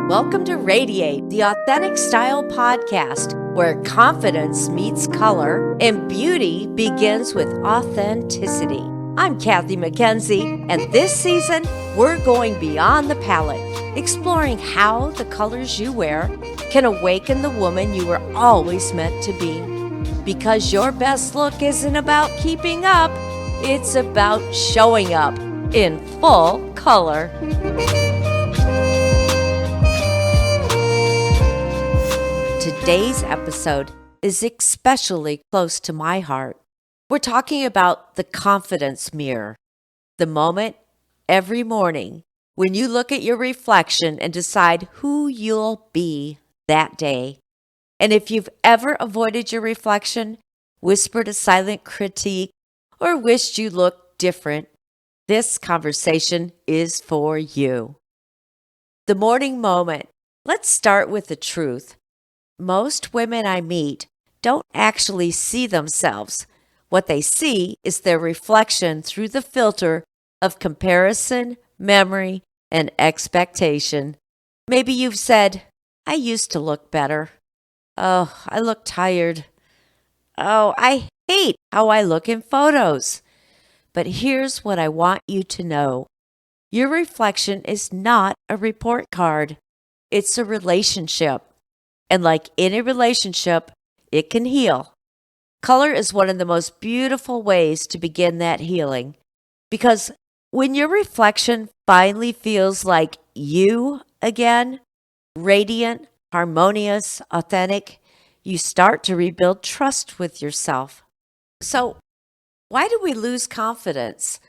Welcome to Radiate, the authentic style podcast where confidence meets color and beauty begins with authenticity. I'm Kathy McKenzie, and this season we're going beyond the palette, exploring how the colors you wear can awaken the woman you were always meant to be. Because your best look isn't about keeping up, it's about showing up in full color. Today's episode is especially close to my heart. We're talking about the confidence mirror, the moment every morning when you look at your reflection and decide who you'll be that day. And if you've ever avoided your reflection, whispered a silent critique, or wished you looked different, this conversation is for you. The morning moment. Let's start with the truth. Most women I meet don't actually see themselves. What they see is their reflection through the filter of comparison, memory, and expectation. Maybe you've said, I used to look better. Oh, I look tired. Oh, I hate how I look in photos. But here's what I want you to know. Your reflection is not a report card. It's a relationship. And like any relationship, it can heal. Color is one of the most beautiful ways to begin that healing. Because when your reflection finally feels like you again, radiant, harmonious, authentic, you start to rebuild trust with yourself. So, why do we lose confidence?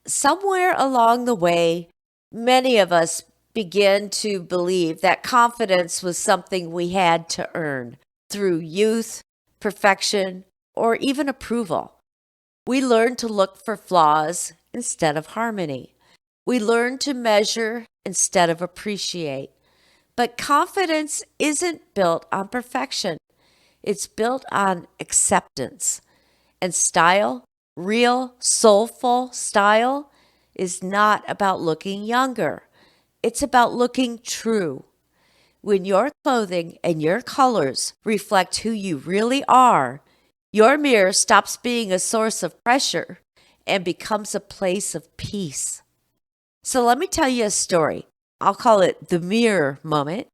Somewhere along the way, many of us begin to believe that confidence was something we had to earn through youth, perfection, or even approval. We learn to look for flaws instead of harmony. We learn to measure instead of appreciate. But confidence isn't built on perfection. It's built on acceptance. And style, real, soulful style, is not about looking younger. It's about looking true. When your clothing and your colors reflect who you really are, your mirror stops being a source of pressure and becomes a place of peace. So let me tell you a story. I'll call it the mirror moment.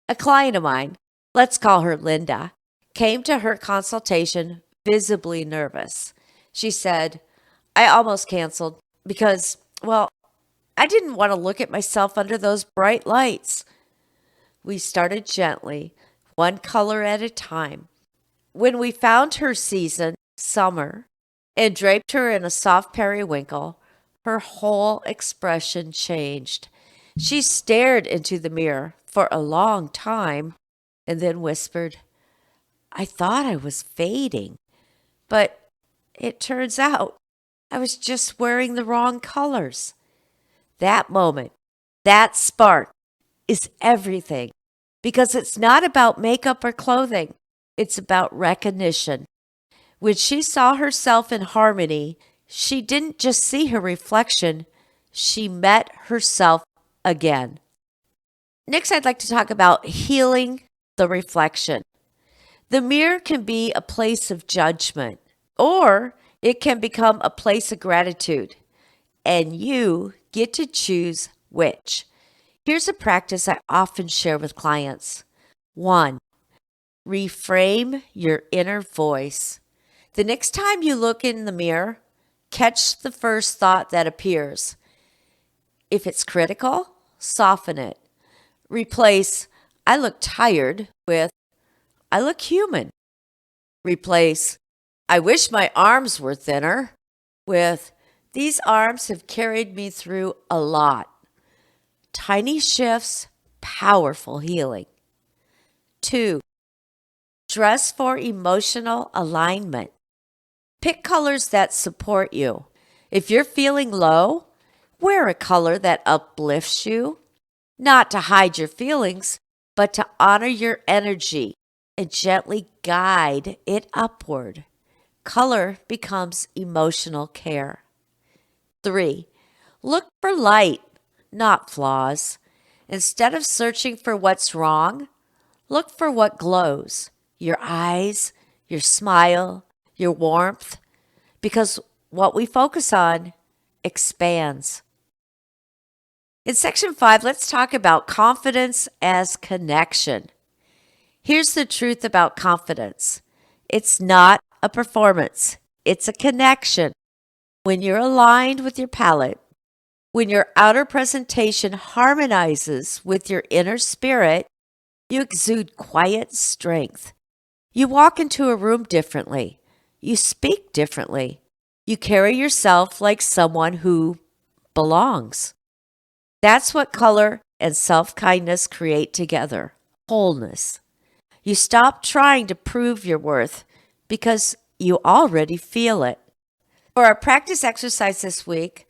A client of mine, let's call her Linda, came to her consultation visibly nervous. She said, I almost canceled because, I didn't want to look at myself under those bright lights. We started gently, one color at a time. When we found her season, summer, and draped her in a soft periwinkle, her whole expression changed. She stared into the mirror for a long time and then whispered, I thought I was fading, but it turns out I was just wearing the wrong colors. That moment, that spark is everything because it's not about makeup or clothing. It's about recognition. When she saw herself in harmony, she didn't just see her reflection, she met herself again. Next, I'd like to talk about healing the reflection. The mirror can be a place of judgment, or it can become a place of gratitude. And you get to choose which. Here's a practice I often share with clients. 1. Reframe your inner voice. The next time you look in the mirror, catch the first thought that appears. If it's critical, soften it. Replace, I look tired with, I look human. Replace, I wish my arms were thinner with, these arms have carried me through a lot. Tiny shifts, powerful healing. 2. Dress for emotional alignment. Pick colors that support you. If you're feeling low, wear a color that uplifts you, not to hide your feelings, but to honor your energy and gently guide it upward. Color becomes emotional care. 3. Look for light, not flaws. Instead of searching for what's wrong, look for what glows. Your eyes, your smile, your warmth, because what we focus on expands. In section 5, let's talk about confidence as connection. Here's the truth about confidence. It's not a performance. It's a connection. When you're aligned with your palette, when your outer presentation harmonizes with your inner spirit, you exude quiet strength. You walk into a room differently. You speak differently. You carry yourself like someone who belongs. That's what color and self-kindness create together, wholeness. You stop trying to prove your worth because you already feel it. For our practice exercise this week,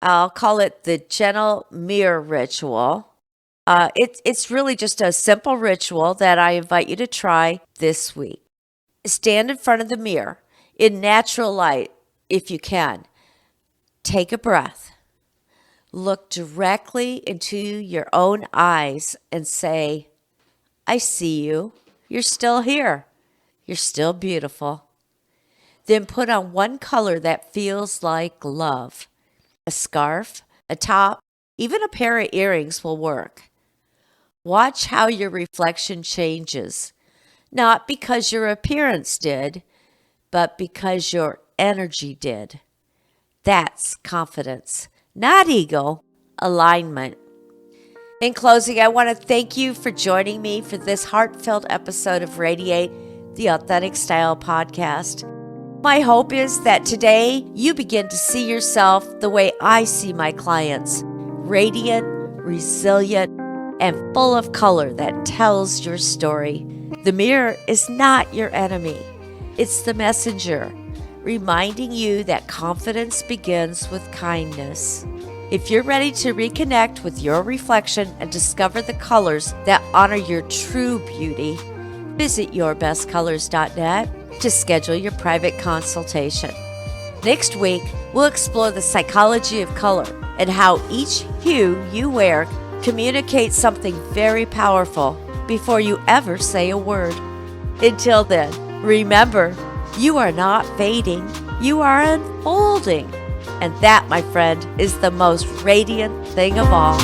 I'll call it the gentle mirror ritual. It's really just a simple ritual that I invite you to try this week. Stand in front of the mirror in natural light if you can. Take a breath. Look directly into your own eyes and say, I see you. You're still here. You're still beautiful. Then put on one color that feels like love. A scarf, a top, even a pair of earrings will work. Watch how your reflection changes, not because your appearance did, but because your energy did. That's confidence, not ego, alignment. In closing, I want to thank you for joining me for this heartfelt episode of Radiate, the Authentic Style podcast. My hope is that today you begin to see yourself the way I see my clients, radiant, resilient, and full of color that tells your story. The mirror is not your enemy. It's the messenger, reminding you that confidence begins with kindness. If you're ready to reconnect with your reflection and discover the colors that honor your true beauty, visit yourbestcolors.net to schedule your private consultation. Next week, we'll explore the psychology of color and how each hue you wear communicates something very powerful before you ever say a word. Until then, remember, you are not fading, you are unfolding. And that, my friend, is the most radiant thing of all.